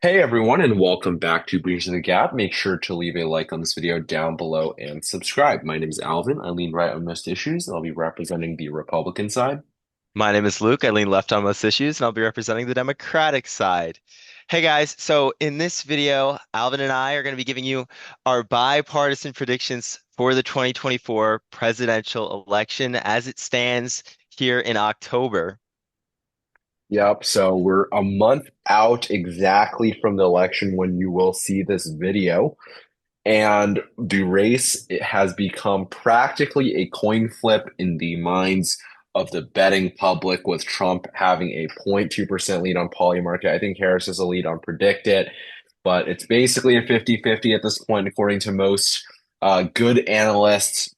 Hey everyone, and welcome back to Bridging the Gap. Make sure to leave a like on this video down below and subscribe. My name is Alvin. I lean right on most issues, and I'll be representing the Republican side. My name is Luke. I lean left on most issues, and I'll be representing the Democratic side. Hey guys, so in this video, Alvin and I are going to be giving you our bipartisan predictions for the 2024 presidential election as it stands here in October. Yep, so we're a month out exactly from the election when you will see this video. And the race it has become practically a coin flip in the minds of the betting public, with Trump having a 0.2% lead on Polymarket. I think Harris has a lead on Predict It, but it's basically a 50-50 at this point, according to most good analysts.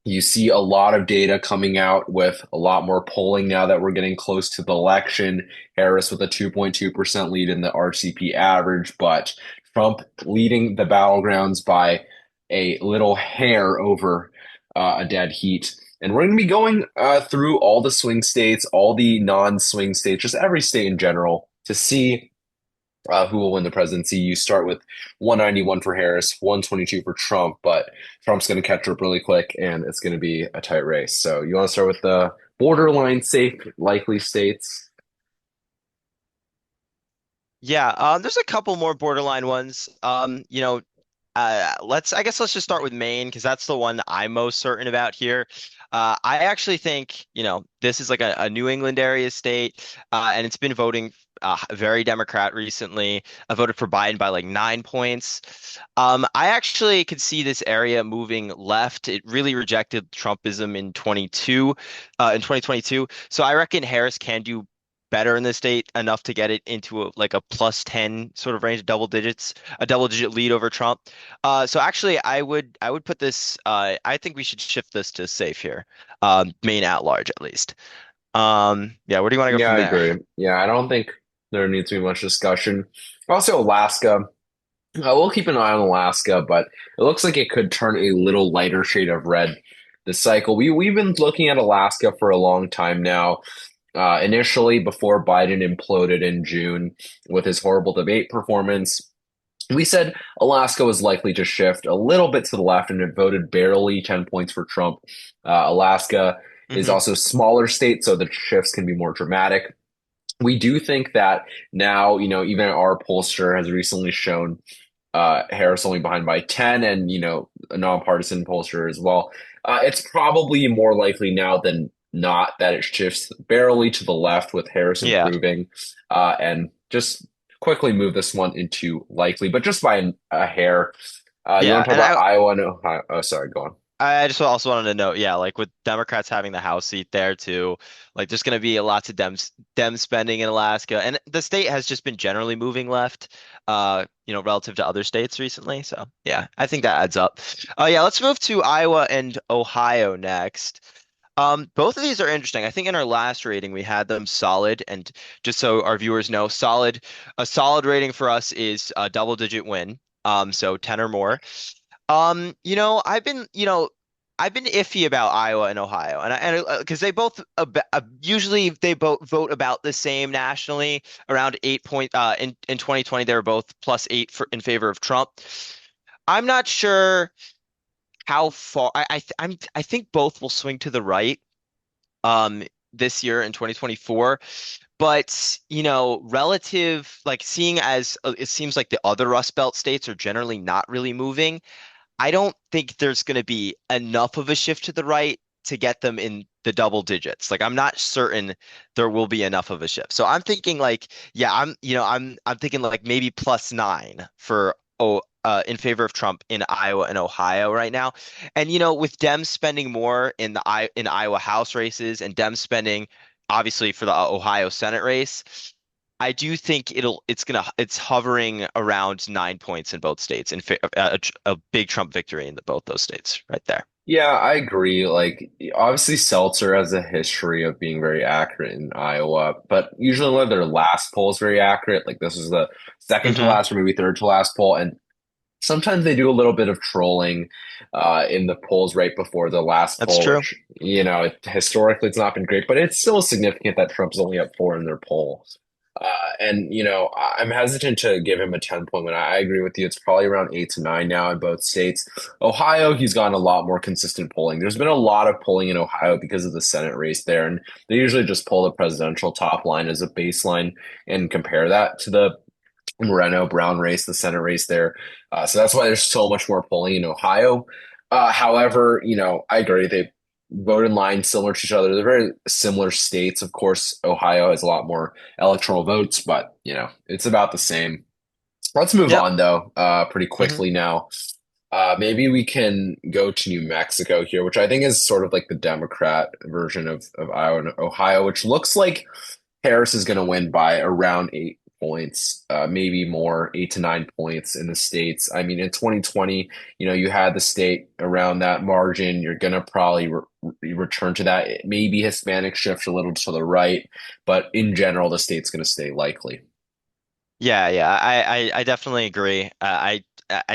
You see a lot of data coming out with a lot more polling now that we're getting close to the election. Harris with a 2.2% lead in the RCP average, but Trump leading the battlegrounds by a little hair over a dead heat. And we're going to be going through all the swing states, all the non-swing states, just every state in general to see who will win the presidency. You start with 191 for Harris, 122 for Trump, but Trump's going to catch up really quick and it's going to be a tight race. So you want to start with the borderline safe, likely states? Yeah, there's a couple more borderline ones. I guess let's just start with Maine because that's the one I'm most certain about here. I actually think, this is like a New England area state, and it's been voting very Democrat recently. I voted for Biden by like 9 points. I actually could see this area moving left. It really rejected Trumpism in 2022. So I reckon Harris can do better in the state enough to get it into like a plus 10 sort of range, double digits, a double digit lead over Trump. So actually, I would put this. I think we should shift this to safe here, Maine at large at least. Yeah, where do you want to go Yeah, from I there? agree. Yeah, I don't think there needs to be much discussion. Also, Alaska. We'll keep an eye on Alaska, but it looks like it could turn a little lighter shade of red this cycle. We've been looking at Alaska for a long time now. Initially, before Biden imploded in June with his horrible debate performance, we said Alaska was likely to shift a little bit to the left, and it voted barely 10 points for Trump. Alaska is Hmm. also a smaller state, so the shifts can be more dramatic. We do think that now, even our pollster has recently shown Harris only behind by 10, and a nonpartisan pollster as well. It's probably more likely now than not that it shifts barely to the left with Harris Yeah, improving, and just quickly move this one into likely, but just by a hair. You yeah, want to talk and about I Iowa and Ohio? Oh, sorry, go on. I just also wanted to note, yeah, like with Democrats having the House seat there too, like there's going to be lots of dem spending in Alaska, and the state has just been generally moving left, relative to other states recently. So yeah, I think that adds up. Yeah, let's move to Iowa and Ohio next. Both of these are interesting. I think in our last rating we had them solid, and just so our viewers know, a solid rating for us is a double digit win. So 10 or more. I've been iffy about Iowa and Ohio, and because they both usually they both vote about the same nationally, around 8 point. In 2020, they were both +8 in favor of Trump. I'm not sure how far. I think both will swing to the right. This year in 2024. But, relative, like seeing as it seems like the other Rust Belt states are generally not really moving. I don't think there's going to be enough of a shift to the right to get them in the double digits. Like I'm not certain there will be enough of a shift. So I'm thinking like, yeah, I'm thinking like maybe +9 for in favor of Trump in Iowa and Ohio right now. And with Dems spending more in Iowa House races and Dems spending obviously for the Ohio Senate race, I do think it's hovering around 9 points in both states in a big Trump victory in both those states right there. Yeah, I agree. Like, obviously, Seltzer has a history of being very accurate in Iowa, but usually when their last poll is very accurate. Like, this is the second to Hmm. last or maybe third to last poll. And sometimes they do a little bit of trolling in the polls right before the last That's poll, true. which, historically it's not been great, but it's still significant that Trump's only up four in their poll. And I'm hesitant to give him a 10-point win. I agree with you. It's probably around 8 to 9 now in both states. Ohio, he's gotten a lot more consistent polling. There's been a lot of polling in Ohio because of the Senate race there, and they usually just pull the presidential top line as a baseline and compare that to the Moreno Brown race, the Senate race there. So that's why there's so much more polling in Ohio. However, I agree. They vote in line similar to each other. They're very similar states. Of course, Ohio has a lot more electoral votes, but it's about the same. Let's move Yep. on though, pretty Hmm. quickly now. Maybe we can go to New Mexico here, which I think is sort of like the Democrat version of Iowa and Ohio, which looks like Harris is going to win by around 8 points, maybe more, 8 to 9 points in the states. I mean, in 2020, you had the state around that margin. You're going to probably return to that. Maybe Hispanic shift a little to the right, but in general, the state's going to stay likely. Yeah, yeah, I definitely agree. I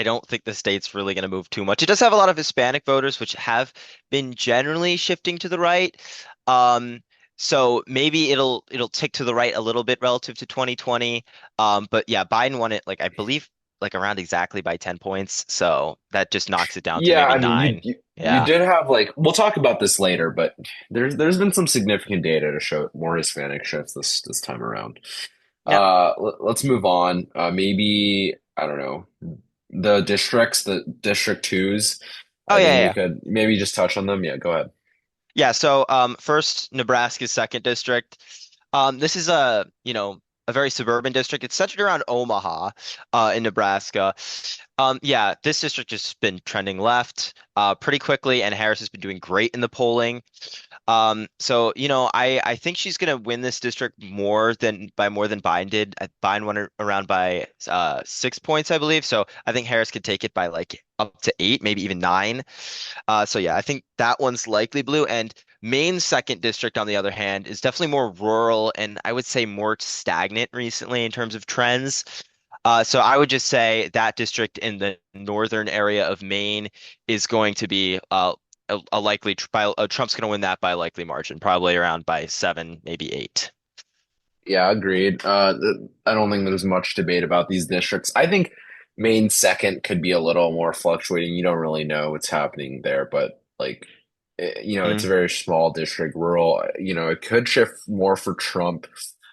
don't think the state's really going to move too much. It does have a lot of Hispanic voters, which have been generally shifting to the right. Um, so maybe it'll tick to the right a little bit relative to 2020. But yeah, Biden won it like I believe like around exactly by 10 points. So that just knocks it down to Yeah, maybe I mean, you, nine. you you Yeah. did have like we'll talk about this later, but there's been some significant data to show more Hispanic shifts this time around. Yep. Let's move on. Maybe I don't know the districts, the district twos. Oh I yeah, think yeah, we yeah. could maybe just touch on them. Yeah, go ahead. Yeah, so first Nebraska's second district. This is a very suburban district. It's centered around Omaha, in Nebraska. Yeah, this district has been trending left pretty quickly, and Harris has been doing great in the polling. So I think she's gonna win this district more than Biden did. Biden won around by 6 points, I believe. So I think Harris could take it by like up to 8, maybe even 9. So yeah, I think that one's likely blue. And Maine's second district, on the other hand, is definitely more rural and I would say more stagnant recently in terms of trends. So I would just say that district in the northern area of Maine is going to be a likely Trump's going to win that by a likely margin, probably around by 7, maybe 8. Yeah, agreed. I don't think there's much debate about these districts. I think Maine second could be a little more fluctuating. You don't really know what's happening there, but like, it's a Mm, very small district, rural. It could shift more for Trump.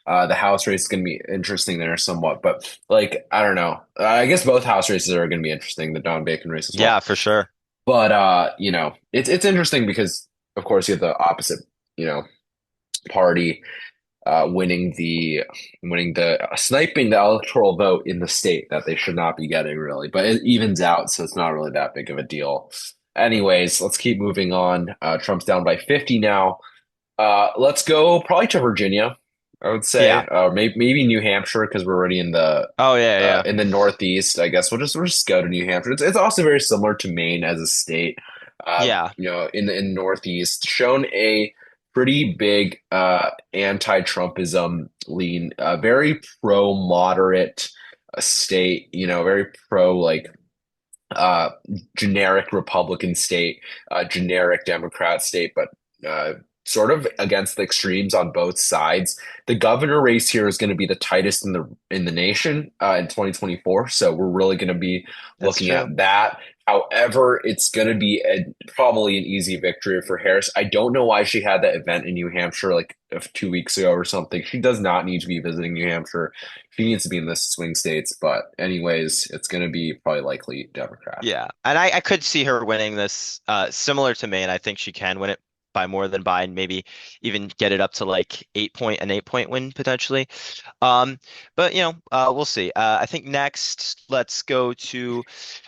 The House race is going to be interesting there somewhat, but like, I don't know. I guess both House races are going to be interesting, the Don Bacon race as yeah, well. for sure. But it's interesting because, of course, you have the opposite, you know, party winning the sniping the electoral vote in the state that they should not be getting really, but it evens out, so it's not really that big of a deal. Anyways, let's keep moving on. Trump's down by 50 now. Let's go probably to Virginia, I would Yeah. say, maybe New Hampshire because we're already Oh yeah, yeah. in the Northeast. I guess we'll just go to New Hampshire. It's also very similar to Maine as a state. Yeah. In the Northeast, shown a pretty big anti-Trumpism lean, very pro-moderate state. Very pro like uh, generic Republican state, generic Democrat state, but sort of against the extremes on both sides. The governor race here is going to be the tightest in the nation in 2024. So we're really going to be That's looking true. at that. However, it's going to be probably an easy victory for Harris. I don't know why she had that event in New Hampshire like 2 weeks ago or something. She does not need to be visiting New Hampshire. She needs to be in the swing states. But anyways, it's going to be probably likely Democrat. Yeah, and I could see her winning this, similar to Maine. I think she can win it by more than Biden, maybe even get it up to like an 8 point win potentially. Um, but we'll see. I think next, let's go to,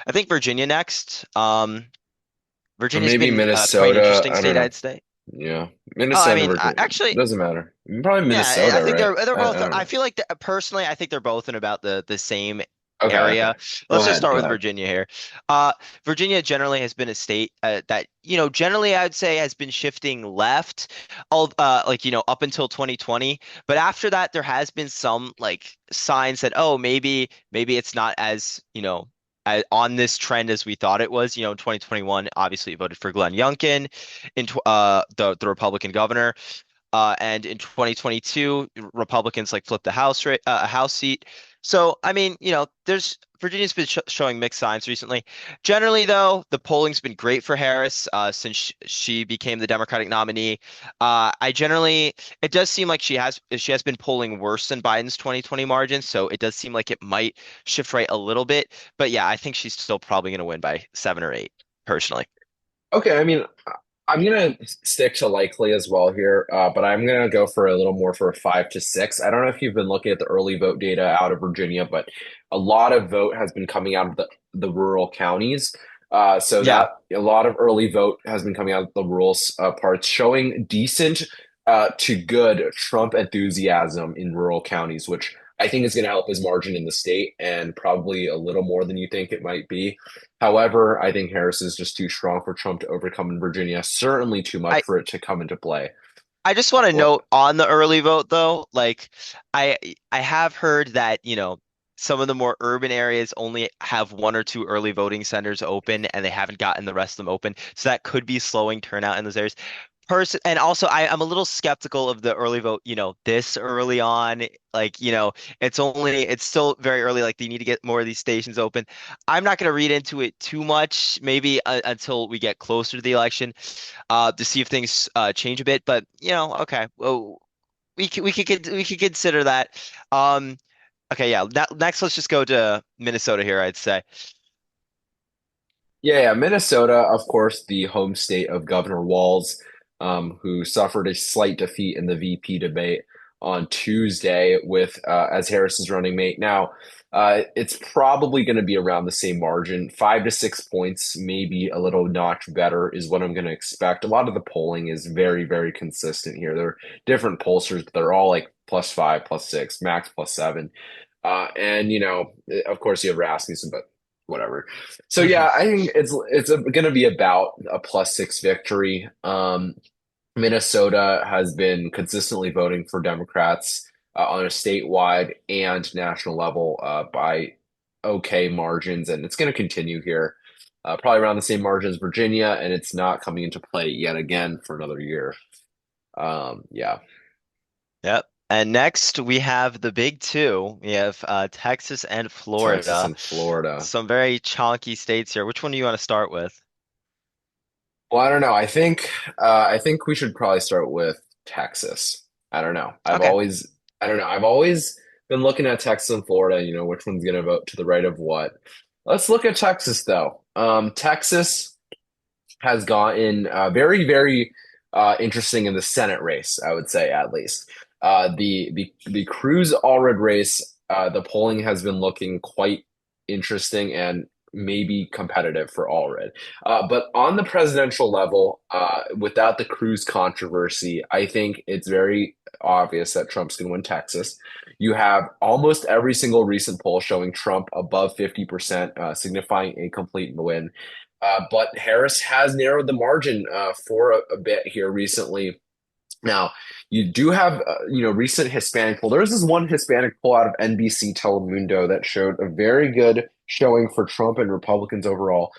I think Virginia next. Or Virginia's maybe been quite Minnesota. interesting I don't state, know. I'd say. Yeah. Oh, I Minnesota, mean, Virginia. actually, Doesn't matter. Probably yeah, I Minnesota, think right? they're I both. don't I know. feel like personally, I think they're both in about the same Okay, okay. area. Go Let's just ahead. start Go with ahead. Virginia here. Virginia generally has been a state that generally I would say has been shifting left, all like up until 2020. But after that, there has been some like signs that maybe it's not as on this trend as we thought it was. In 2021, obviously voted for Glenn Youngkin, the Republican governor. And in 2022, Republicans like flipped the a House seat. So, I mean, there's Virginia's been showing mixed signs recently. Generally, though, the polling's been great for Harris since she became the Democratic nominee. It does seem like she has been polling worse than Biden's 2020 margin, so it does seem like it might shift right a little bit. But yeah, I think she's still probably going to win by 7 or 8, personally. Okay, I mean, I'm gonna stick to likely as well here, but I'm gonna go for a little more for a 5 to 6. I don't know if you've been looking at the early vote data out of Virginia, but a lot of vote has been coming out of the rural counties. So Yeah. that a lot of early vote has been coming out of the rural parts, showing decent to good Trump enthusiasm in rural counties, which I think is going to help his margin in the state and probably a little more than you think it might be. However, I think Harris is just too strong for Trump to overcome in Virginia, certainly too much I for it to come into play. I just want to What? note on the early vote though, like I I have heard that, some of the more urban areas only have one or two early voting centers open and they haven't gotten the rest of them open. So that could be slowing turnout in those areas. And also I'm a little skeptical of the early vote, this early on. Like, it's still very early, like they need to get more of these stations open. I'm not going to read into it too much, maybe until we get closer to the election, to see if things change a bit. But okay, well, we could consider that. Um, okay, yeah. Next, let's just go to Minnesota here, I'd say. Yeah, Minnesota, of course, the home state of Governor Walz, who suffered a slight defeat in the VP debate on Tuesday with as Harris's running mate. Now, it's probably going to be around the same margin, 5 to 6 points, maybe a little notch better is what I'm going to expect. A lot of the polling is very, very consistent here. There are different pollsters, but they're all like +5, +6, max +7. And of course, you have Rasmussen, but whatever. So yeah, I think it's going to be about a +6 victory. Minnesota has been consistently voting for Democrats on a statewide and national level by okay margins, and it's going to continue here, probably around the same margin as Virginia, and it's not coming into play yet again for another year. Yeah, Yep. And next we have the big two. We have Texas and Texas Florida. and Florida. Some very chonky states here. Which one do you want to start with? Well, I don't know. I think we should probably start with Texas. I don't know. Okay. I don't know. I've always been looking at Texas and Florida, which one's going to vote to the right of what. Let's look at Texas though. Texas has gotten very, very interesting in the Senate race, I would say at least. The Cruz Allred race, the polling has been looking quite interesting and maybe competitive for Allred. But on the presidential level, without the Cruz controversy, I think it's very obvious that Trump's going to win Texas. You have almost every single recent poll showing Trump above 50%, signifying a complete win. But Harris has narrowed the margin for a bit here recently. Now, you do have, recent Hispanic poll. There was this one Hispanic poll out of NBC Telemundo that showed a very good showing for Trump and Republicans overall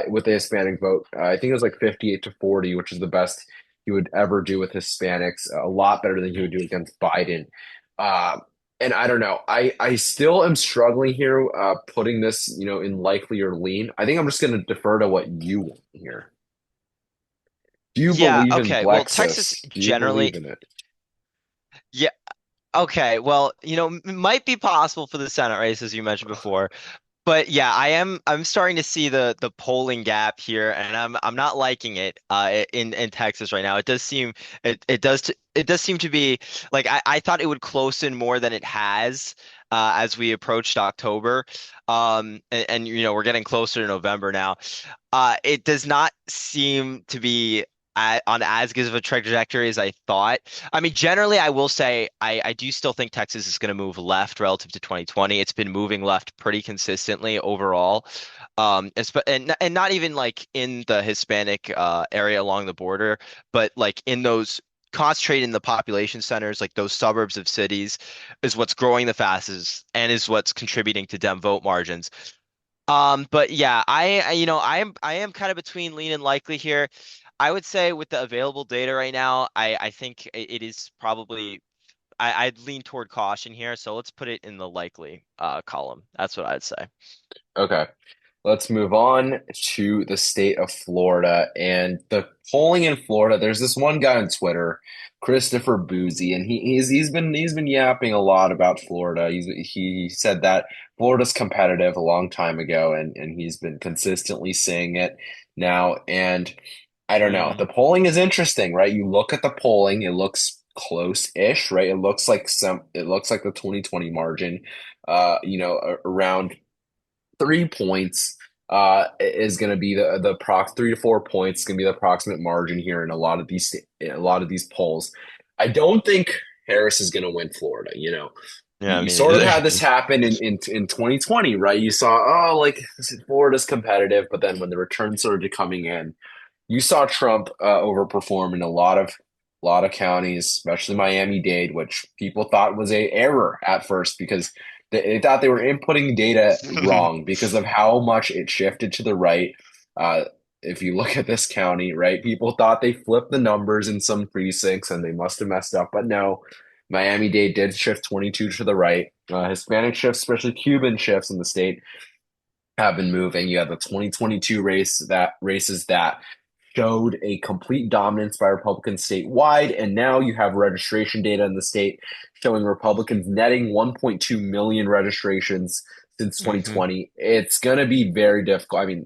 with the Hispanic vote. I think it was like 58 to 40, which is the best he would ever do with Hispanics. A lot better than he would do against Biden. Uh, and I don't know. I still am struggling here putting this, in likely or lean. I think I'm just going to defer to what you want here. Do you Yeah, believe in okay. Well, Texas Plexus? Do you generally, believe in it? yeah, okay. Well, might be possible for the Senate race, as you mentioned before. But yeah, I'm starting to see the polling gap here, and I'm not liking it in Texas right now. It does seem to be like I thought it would close in more than it has as we approached October. And we're getting closer to November now. It does not seem to be on as good of a trajectory as I thought. I mean, generally, I will say I do still think Texas is going to move left relative to 2020. It's been moving left pretty consistently overall. And not even like in the Hispanic area along the border, but like in those concentrated in the population centers, like those suburbs of cities, is what's growing the fastest and is what's contributing to Dem vote margins. But yeah, I am kind of between lean and likely here. I would say with the available data right now, I think it is probably I'd lean toward caution here. So let's put it in the likely column. That's what I'd say. Okay. Let's move on to the state of Florida and the polling in Florida. There's this one guy on Twitter, Christopher Boozy, and he's been yapping a lot about Florida. He said that Florida's competitive a long time ago, and he's been consistently saying it now. And I don't know. Hmm. The polling is interesting, right? You look at the polling, it looks close-ish, right? It looks like the 2020 margin, around 3 points is going to be the prox 3 to 4 points is going to be the approximate margin here in a lot of these polls. I don't think Harris is going to win Florida. You, Yeah, you me sort of neither. had this happen in 2020, right? You saw, oh, like Florida's competitive, but then when the returns started coming in, you saw Trump overperform in a lot of counties, especially Miami-Dade, which people thought was a error at first because they thought they were inputting data wrong because of how much it shifted to the right. Uh, if you look at this county, right, people thought they flipped the numbers in some precincts and they must have messed up, but no. Miami-Dade did shift 22 to the right. Hispanic shifts, especially Cuban shifts in the state, have been moving. You had the 2022 races that showed a complete dominance by Republicans statewide, and now you have registration data in the state showing Republicans netting 1.2 million registrations since Hmm. 2020. It's going to be very difficult. I mean,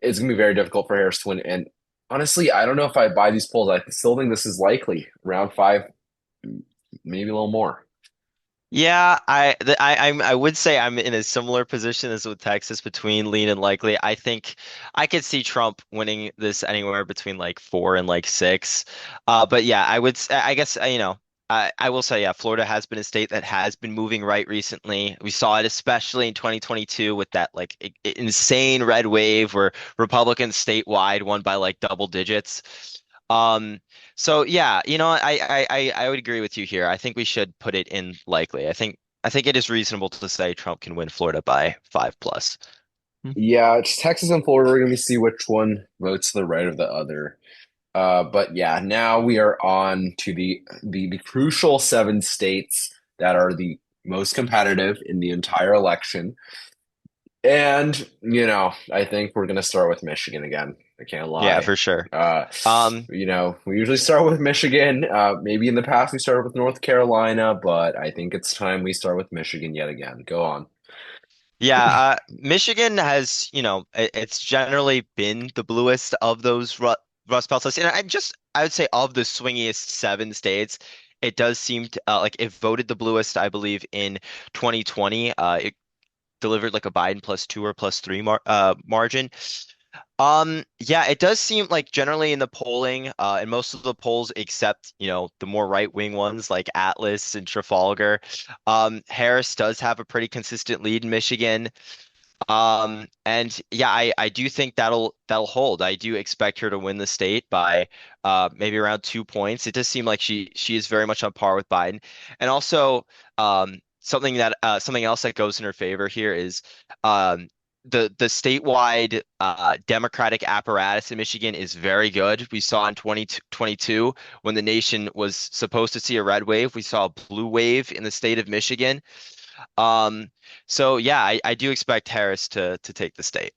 it's going to be very difficult for Harris to win. And honestly, I don't know if I buy these polls. I still think this is likely round five, maybe a little more. Yeah, I would say I'm in a similar position as with Texas between lean and likely. I think I could see Trump winning this anywhere between like 4 and like 6. But yeah, I guess I will say yeah, Florida has been a state that has been moving right recently. We saw it especially in 2022 with that like insane red wave where Republicans statewide won by like double digits. Um, so yeah, I would agree with you here. I think we should put it in likely. I think it is reasonable to say Trump can win Florida by 5 plus. Hmm. Yeah, it's Texas and Florida. We're going to see which one votes to the right of the other. But yeah, now we are on to the crucial 7 states that are the most competitive in the entire election. And, I think we're going to start with Michigan again. I can't Yeah, lie. for sure. Uh, Um, we usually start with Michigan. Maybe in the past we started with North Carolina, but I think it's time we start with Michigan yet again. Go on. yeah, Michigan has, it's generally been the bluest of those Rust Belt states, and I would say of the swingiest 7 states, it does seem to, like it voted the bluest, I believe, in 2020. It delivered like a Biden +2 or +3 margin. Yeah, it does seem like generally in the polling, in most of the polls, except, the more right-wing ones like Atlas and Trafalgar, Harris does have a pretty consistent lead in Michigan. And yeah, I do think that'll hold. I do expect her to win the state by maybe around 2 points. It does seem like she is very much on par with Biden. And also something else that goes in her favor here is um the statewide Democratic apparatus in Michigan is very good. We saw in 2022 when the nation was supposed to see a red wave, we saw a blue wave in the state of Michigan. Um, so yeah, I do expect Harris to take the state.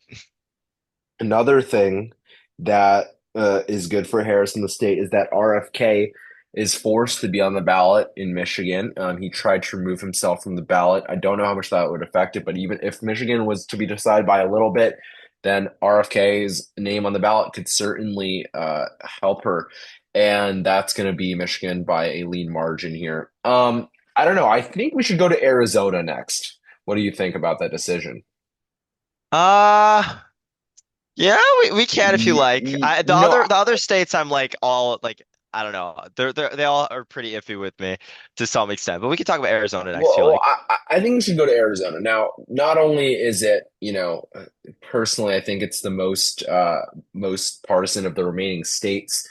Another thing that is good for Harris in the state is that RFK is forced to be on the ballot in Michigan. He tried to remove himself from the ballot. I don't know how much that would affect it, but even if Michigan was to be decided by a little bit, then RFK's name on the ballot could certainly help her. And that's going to be Michigan by a lean margin here. I don't know. I think we should go to Arizona next. What do you think about that decision? Uh yeah, we can if you like. The No, other states I'm like all like I don't know. They all are pretty iffy with me to some extent. But we can talk about Arizona next if you well, like. I think we should go to Arizona. Now, not only is it, personally, I think it's the most partisan of the remaining states.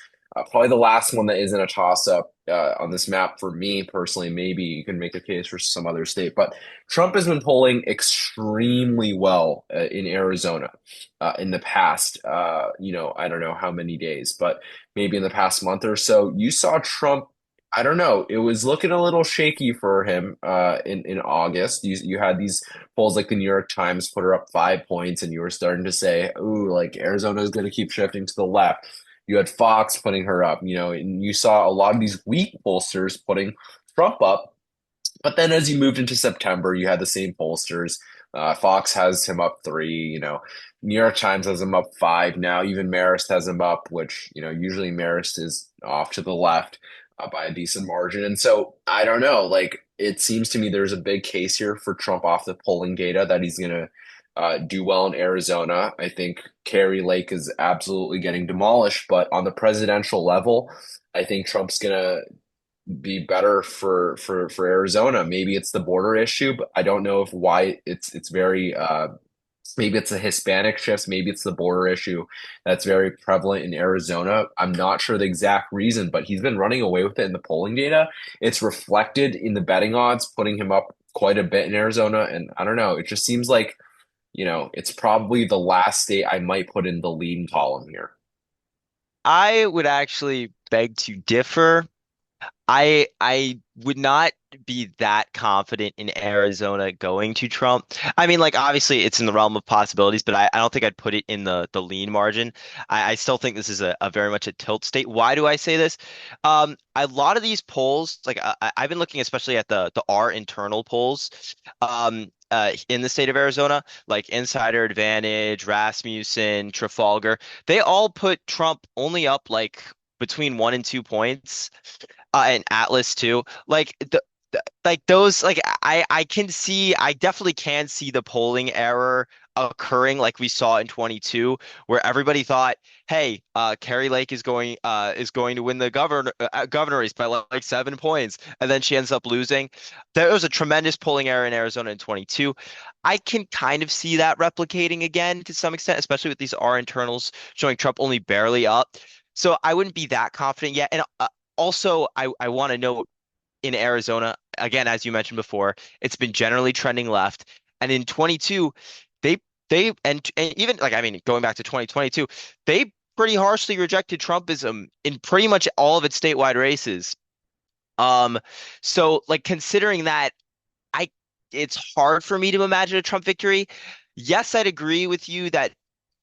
Probably the last one that isn't a toss-up. on this map for me personally. Maybe you can make a case for some other state, but Trump has been polling extremely well in Arizona in the past. I don't know how many days, but maybe in the past month or so, you saw Trump. I don't know. It was looking a little shaky for him in August. You had these polls like the New York Times put her up 5 points, and you were starting to say, "Ooh, like Arizona is going to keep shifting to the left." You had Fox putting her up, and you saw a lot of these weak pollsters putting Trump up. But then as you moved into September, you had the same pollsters. Fox has him up 3, New York Times has him up 5 now. Even Marist has him up, which, usually Marist is off to the left by a decent margin. And so I don't know, like it seems to me there's a big case here for Trump off the polling data that he's going to do well in Arizona. I think Kerry Lake is absolutely getting demolished, but on the presidential level, I think Trump's going to be better for Arizona. Maybe it's the border issue, but I don't know if why it's very maybe it's a Hispanic shift, maybe it's the border issue that's very prevalent in Arizona. I'm not sure the exact reason, but he's been running away with it in the polling data. It's reflected in the betting odds, putting him up quite a bit in Arizona. And I don't know, it just seems like, it's probably the last state I might put in the lean column here. I would actually beg to differ. I would not be that confident in Arizona going to Trump. I mean, like obviously it's in the realm of possibilities, but I don't think I'd put it in the lean margin. I still think this is a very much a tilt state. Why do I say this? A lot of these polls, like I've been looking especially at the R internal polls, in the state of Arizona, like Insider Advantage, Rasmussen, Trafalgar. They all put Trump only up like between 1 and 2 points, and Atlas too. Like like those, like I can see, I definitely can see the polling error occurring like we saw in 22, where everybody thought, hey, Carrie Lake is going to win the governor race by like 7 points, and then she ends up losing. There was a tremendous polling error in Arizona in 22. I can kind of see that replicating again to some extent, especially with these R internals showing Trump only barely up. So I wouldn't be that confident yet. And also, I want to note in Arizona, again, as you mentioned before, it's been generally trending left. And in 22, they and even like I mean, going back to 2022, they pretty harshly rejected Trumpism in pretty much all of its statewide races. Um, so like considering that, I it's hard for me to imagine a Trump victory. Yes, I'd agree with you that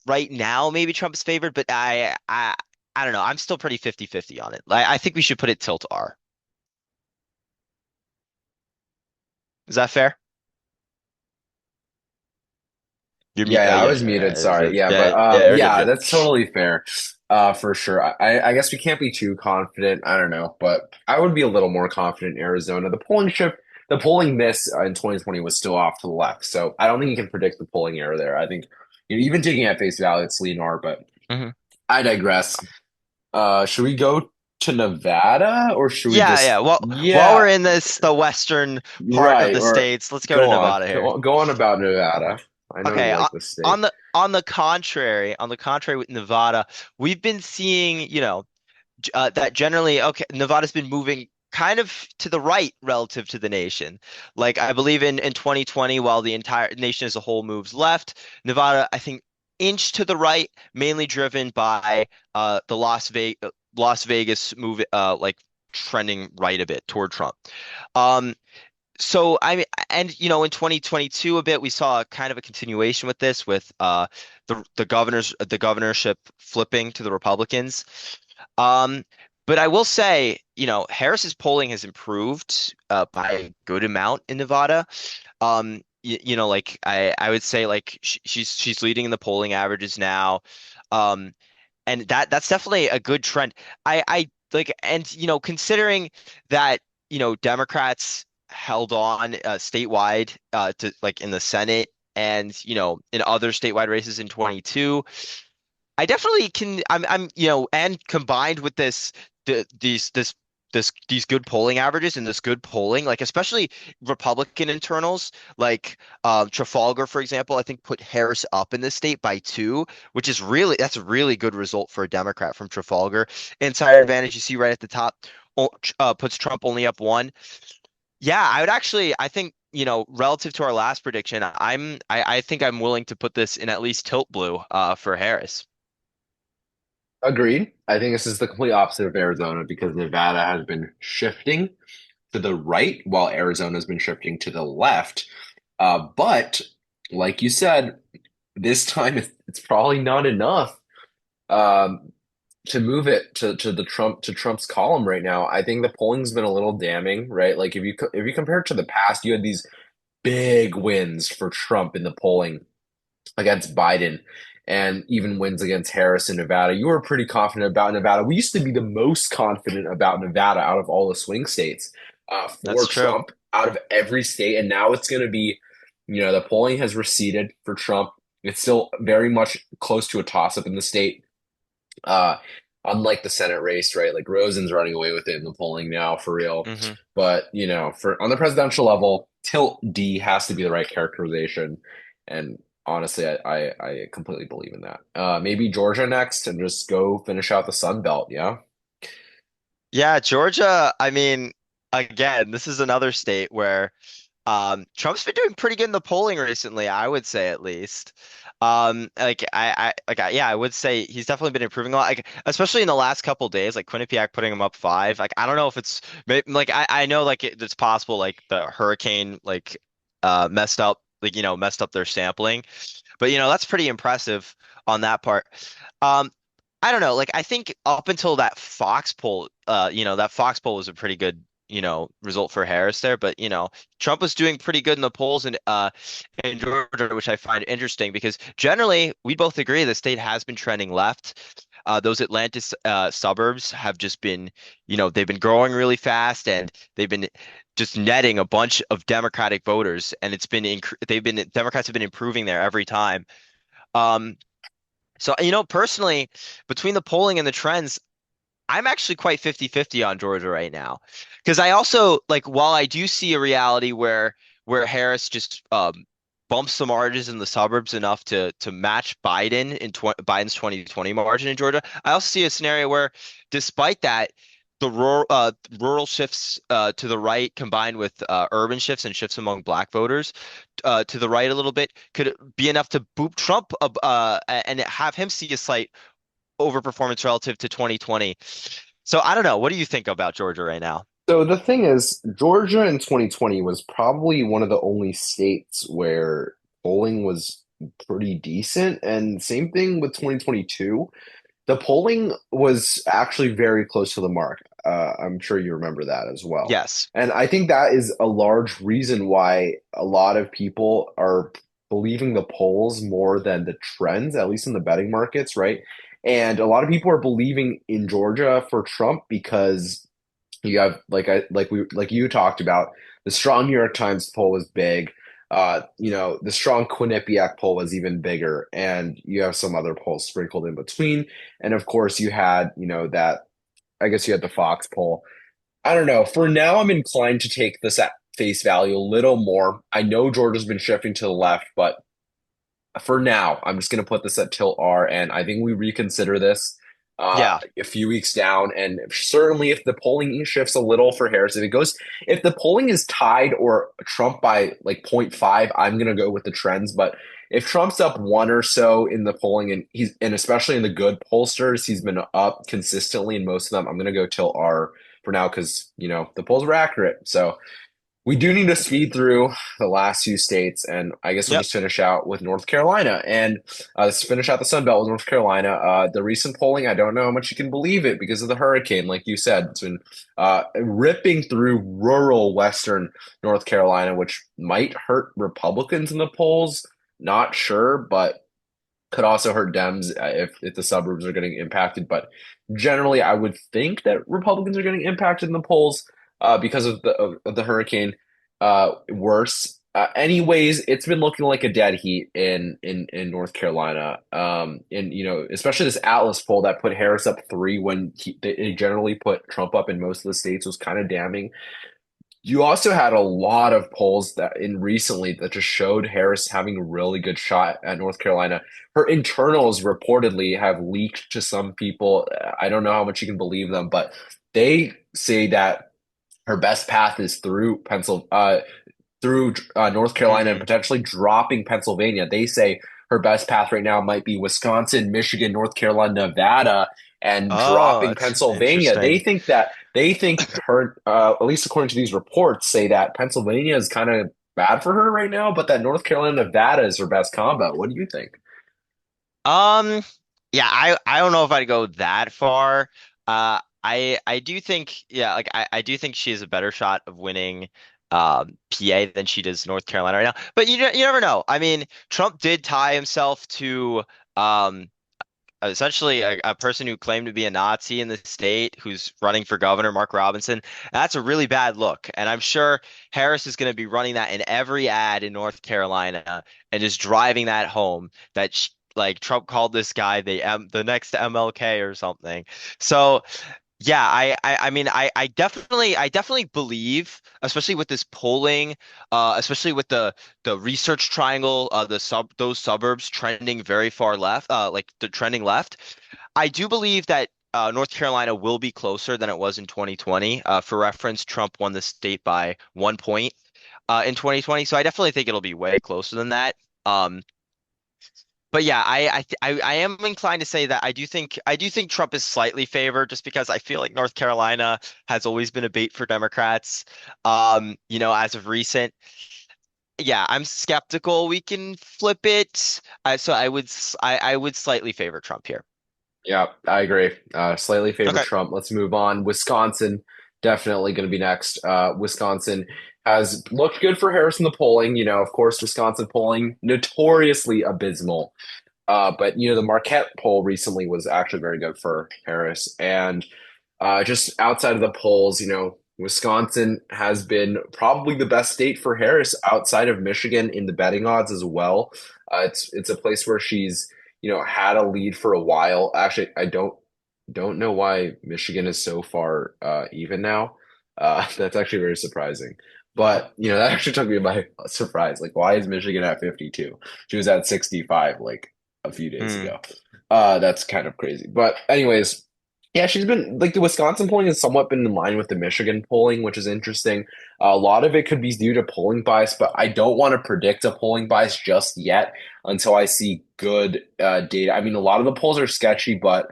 right now maybe Trump is favored, but I don't know. I'm still pretty 50-50 on it. I think we should put it tilt R. Is that fair? You're me. Yeah, I Yeah, was muted. Sorry. Yeah, but yeah, yeah. You're good. yeah, Good. that's totally fair. For sure. I guess we can't be too confident. I don't know, but I would be a little more confident in Arizona. The polling miss in 2020 was still off to the left, so I don't think you can predict the polling error there. I think, even taking at face value, it's lean R, but Hmm. I digress. Should we go to Nevada or should we Yeah, yeah. just? Well, while Yeah, we're in the western part of right. the Or states, let's go to go on, Nevada here. go on about Nevada. I know you Okay, like this state. on the contrary with Nevada, we've been seeing, that generally, okay, Nevada's been moving kind of to the right relative to the nation. Like I believe in 2020, while the entire nation as a whole moves left, Nevada, I think, inch to the right, mainly driven by the Las Vegas move, like trending right a bit toward Trump. Um, so I mean, and in 2022 a bit, we saw kind of a continuation with this, with the governorship flipping to the Republicans. Um, but I will say, Harris's polling has improved by a good amount in Nevada. Like I would say, like she's leading in the polling averages now. Um, and that's definitely a good trend. I like, and considering that Democrats held on statewide, to like in the Senate and in other statewide races in 22. I definitely can. And combined with the, these good polling averages and this good polling, like especially Republican internals, like Trafalgar, for example, I think put Harris up in the state by 2, which is that's a really good result for a Democrat from Trafalgar. Insider advantage, you see right at the top. puts Trump only up one. Yeah, I would actually, I think, relative to our last prediction, I think I'm willing to put this in at least tilt blue for Harris. Agreed. I think this is the complete opposite of Arizona because Nevada has been shifting to the right while Arizona has been shifting to the left. But like you said, this time it's probably not enough um, to move it to the Trump's column right now. I think the polling's been a little damning, right? Like if you compare it to the past, you had these big wins for Trump in the polling against Biden and even wins against Harris in Nevada. You were pretty confident about Nevada. We used to be the most confident about Nevada out of all the swing states for That's true. Trump out of every state. And now it's going to be, the polling has receded for Trump. It's still very much close to a toss up in the state. Uh, Unlike the Senate race, right? Like Rosen's running away with it in the polling now for real. Hmm. But, for on the presidential level, tilt D has to be the right characterization. And honestly, I completely believe in that. Maybe Georgia next and just go finish out the Sun Belt. Yeah. Yeah, Georgia, I mean, again, this is another state where Trump's been doing pretty good in the polling recently, I would say at least. Yeah, I would say he's definitely been improving a lot. Like, especially in the last couple days, like Quinnipiac putting him up five. Like, I don't know if like I know like it's possible like the hurricane messed up their sampling, but that's pretty impressive on that part. Um, I don't know. Like I think up until that Fox poll, that Fox poll was a pretty good, result for Harris there. But Trump was doing pretty good in the polls in Georgia, which I find interesting because generally we both agree the state has been trending left. Those Atlantis suburbs have just been, they've been growing really fast and they've been just netting a bunch of Democratic voters, and Democrats have been improving there every time. Um, so, personally, between the polling and the trends, I'm actually quite 50-50 on Georgia right now. Because I also like while I do see a reality where Harris just bumps the margins in the suburbs enough to match Biden's 2020 margin in Georgia, I also see a scenario where despite that, the rural shifts to the right combined with urban shifts and shifts among black voters to the right a little bit could be enough to boot Trump and have him see a slight overperformance relative to 2020. So I don't know. What do you think about Georgia right now? So the thing is, Georgia in 2020 was probably one of the only states where polling was pretty decent. And same thing with 2022. The polling was actually very close to the mark. I'm sure you remember that as well. Yes. And I think that is a large reason why a lot of people are believing the polls more than the trends, at least in the betting markets, right? And a lot of people are believing in Georgia for Trump because you have like you talked about, the strong New York Times poll was big. The strong Quinnipiac poll was even bigger, and you have some other polls sprinkled in between. And of course, you had, that I guess you had the Fox poll. I don't know. For now, I'm inclined to take this at face value a little more. I know Georgia's been shifting to the left, but for now, I'm just going to put this at tilt R, and I think we reconsider this Yeah. a few weeks down. And certainly, if the polling shifts a little for Harris, if the polling is tied or Trump by like zero point 0.5, I'm going to go with the trends. But if Trump's up one or so in the polling, and especially in the good pollsters, he's been up consistently in most of them. I'm going to go tilt R for now because the polls were accurate. So. We do need to speed through the last few states, and I guess we'll Yep. just finish out with North Carolina. And let's finish out the Sun Belt with North Carolina. The recent polling, I don't know how much you can believe it because of the hurricane. Like you said, it's been ripping through rural Western North Carolina, which might hurt Republicans in the polls. Not sure, but could also hurt Dems if the suburbs are getting impacted. But generally, I would think that Republicans are getting impacted in the polls because of the hurricane. Worse. Anyways, it's been looking like a dead heat in North Carolina. And especially this Atlas poll that put Harris up three when they generally put Trump up in most of the states was kind of damning. You also had a lot of polls that in recently that just showed Harris having a really good shot at North Carolina. Her internals reportedly have leaked to some people. I don't know how much you can believe them, but they say that her best path is through North Carolina and Hmm. potentially dropping Pennsylvania. They say her best path right now might be Wisconsin, Michigan, North Carolina, Nevada, and Oh, dropping that's Pennsylvania. interesting. They think her, at least according to these reports, say that Pennsylvania is kind of bad for her right now, but that North Carolina, Nevada is her best combo. What do you think? Um, yeah, I don't know if I'd go that far. I do think, yeah, like I do think she has a better shot of winning PA than she does North Carolina right now. But you never know. I mean, Trump did tie himself to um essentially a person who claimed to be a Nazi in the state who's running for governor, Mark Robinson. That's a really bad look. And I'm sure Harris is going to be running that in every ad in North Carolina and just driving that home that like Trump called this guy the next MLK or something. So yeah, I mean I definitely believe, especially with this polling, especially with the research triangle, those suburbs trending very far left, like the trending left. I do believe that North Carolina will be closer than it was in 2020. For reference, Trump won the state by 1 point in 2020, so I definitely think it'll be way closer than that. Um, but yeah, I am inclined to say that I do think Trump is slightly favored just because I feel like North Carolina has always been a bait for Democrats. As of recent. Yeah, I'm skeptical we can flip it. So I would slightly favor Trump here. Yeah, I agree. Slightly favor Okay. Trump. Let's move on. Wisconsin, definitely going to be next. Wisconsin has looked good for Harris in the polling. Of course, Wisconsin polling notoriously abysmal. But the Marquette poll recently was actually very good for Harris. And just outside of the polls, Wisconsin has been probably the best state for Harris outside of Michigan in the betting odds as well. It's a place where she's had a lead for a while. Actually, I don't know why Michigan is so far even now. That's actually very surprising. But that actually took me by surprise. Like, why is Michigan at 52? She was at 65 like a few days Hmm. ago. That's kind of crazy. But anyways, yeah, she's been like the Wisconsin polling has somewhat been in line with the Michigan polling, which is interesting. A lot of it could be due to polling bias, but I don't want to predict a polling bias just yet until I see good data. I mean, a lot of the polls are sketchy, but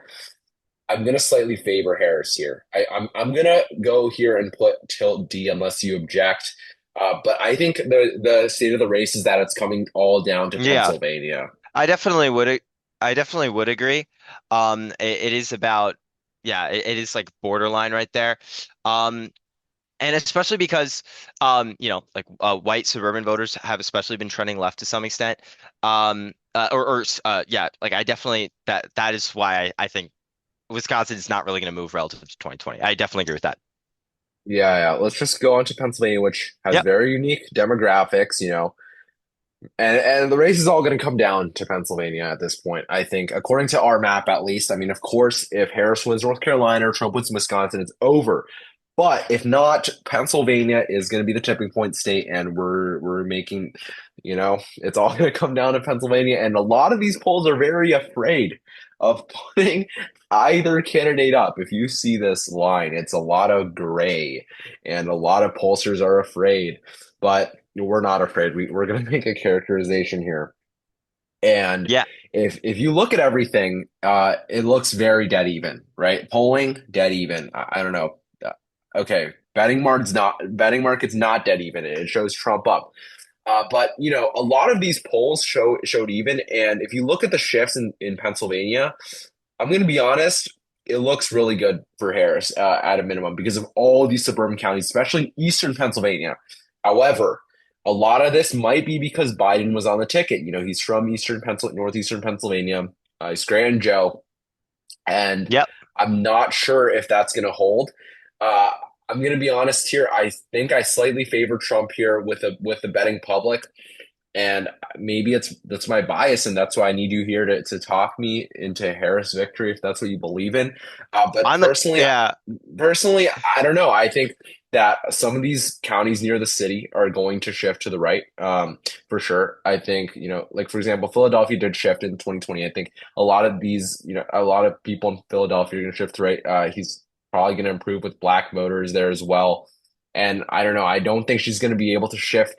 I'm gonna slightly favor Harris here. I'm gonna go here and put tilt D unless you object. But I think the state of the race is that it's coming all down to Yeah, Pennsylvania. I definitely would. I definitely would agree. It is about, yeah, it is like borderline right there. Um, And especially because, like white suburban voters have especially been trending left to some extent. Yeah, like I definitely that is why I think Wisconsin is not really going to move relative to 2020. I definitely agree with that. Yeah, yeah. Let's just go on to Pennsylvania, which has Yep. very unique demographics, and the race is all going to come down to Pennsylvania at this point. I think, according to our map, at least. I mean, of course, if Harris wins North Carolina or Trump wins Wisconsin, it's over. But if not, Pennsylvania is going to be the tipping point state, and we're making, it's all going to come down to Pennsylvania. And a lot of these polls are very afraid of putting either candidate up. If you see this line, it's a lot of gray, and a lot of pollsters are afraid. But we're not afraid. We're going to make a characterization here. And Yeah. if you look at everything, it looks very dead even, right? Polling dead even. I don't know. Okay, betting market's not dead even. It shows Trump up. But a lot of these polls showed even. And if you look at the shifts in Pennsylvania, I'm going to be honest. It looks really good for Harris at a minimum because of all these suburban counties, especially in eastern Pennsylvania. However, a lot of this might be because Biden was on the ticket. He's from northeastern Pennsylvania. He's Scranton Joe, and Yep. I'm not sure if that's going to hold. Uh, I'm going to be honest here. I think I slightly favor Trump here with the betting public. And maybe that's my bias, and that's why I need you here to talk me into Harris victory if that's what you believe in. But On the Yeah. personally, I don't know. I think that some of these counties near the city are going to shift to the right, for sure. I think like for example, Philadelphia did shift in 2020. I think a lot of these, a lot of people in Philadelphia are going to shift to right. probably going to improve with black voters there as well. And I don't know. I don't think she's going to be able to shift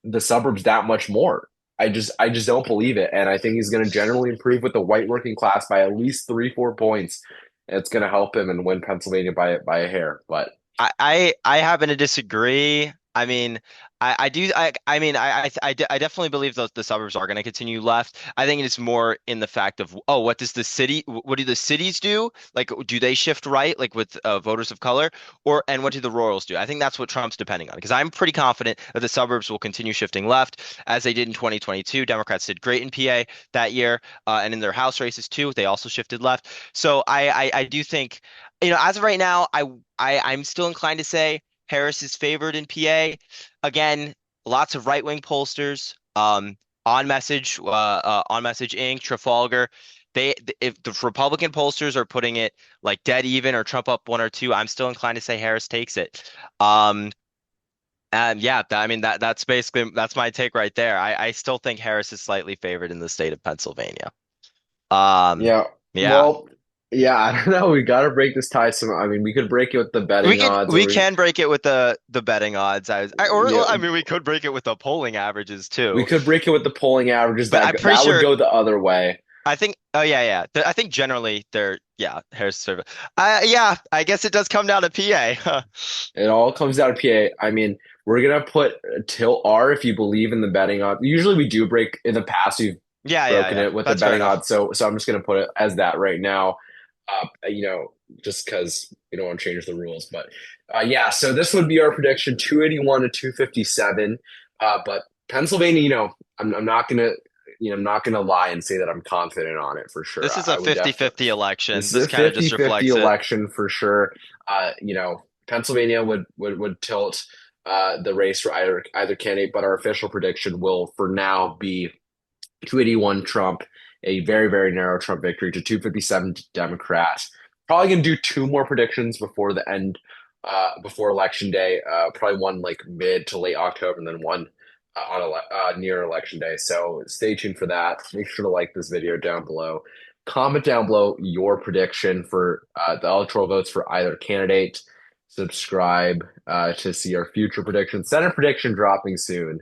the suburbs that much more. I just don't believe it. And I think he's going to generally improve with the white working class by at least 3, 4 points. And it's going to help him and win Pennsylvania by a hair. But I happen to disagree. I mean, I do I mean I definitely believe the suburbs are going to continue left. I think it's more in the fact of, oh, what do the cities do? Like, do they shift right, like with voters of color, or and what do the rurals do? I think that's what Trump's depending on, because I'm pretty confident that the suburbs will continue shifting left as they did in 2022. Democrats did great in PA that year, and in their House races too, they also shifted left. So I do think, as of right now, I'm still inclined to say Harris is favored in PA. Again, lots of right-wing pollsters, on Message Inc., Trafalgar. If the Republican pollsters are putting it like dead even or Trump up one or two, I'm still inclined to say Harris takes it. And yeah, I mean that's my take right there. I still think Harris is slightly favored in the state of Pennsylvania. Um, yeah, yeah. well, yeah, I don't know. We got to break this tie some. I mean, we could break it with the We betting can odds, or we can break it with the betting odds. yeah, I mean, we could break it with the polling averages we too. could break it with the polling averages. But That I'm pretty that would sure. go the other way. I think. Oh yeah, yeah. I think generally they're, yeah. Harris Serve. Yeah. I guess it does come down to PA. It all comes down to PA. I mean, we're gonna put tilt R if you believe in the betting odds. Usually we do break in the past. We've Yeah, yeah, broken yeah. it with the That's fair betting enough. odds. So I'm just gonna put it as that right now. Just because we don't want to change the rules. But yeah, so this would be our prediction: 281 to 257. But Pennsylvania, I'm not gonna, I'm not gonna lie and say that I'm confident on it for sure. This is a I would definitely. 50-50 election. This is This a kind of just 50-50 reflects it. election for sure. Pennsylvania would tilt the race for either candidate, but our official prediction will, for now, be 281 Trump, a very, very narrow Trump victory, to 257 Democrat. Probably gonna do two more predictions before the end, before election day. Probably one like mid to late October, and then one near election day. So stay tuned for that. Make sure to like this video down below. Comment down below your prediction for the electoral votes for either candidate. Subscribe to see our future predictions. Senate prediction dropping soon,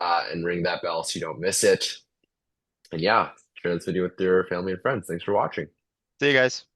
and ring that bell so you don't miss it. And yeah, share this video with your family and friends. Thanks for watching. See you guys.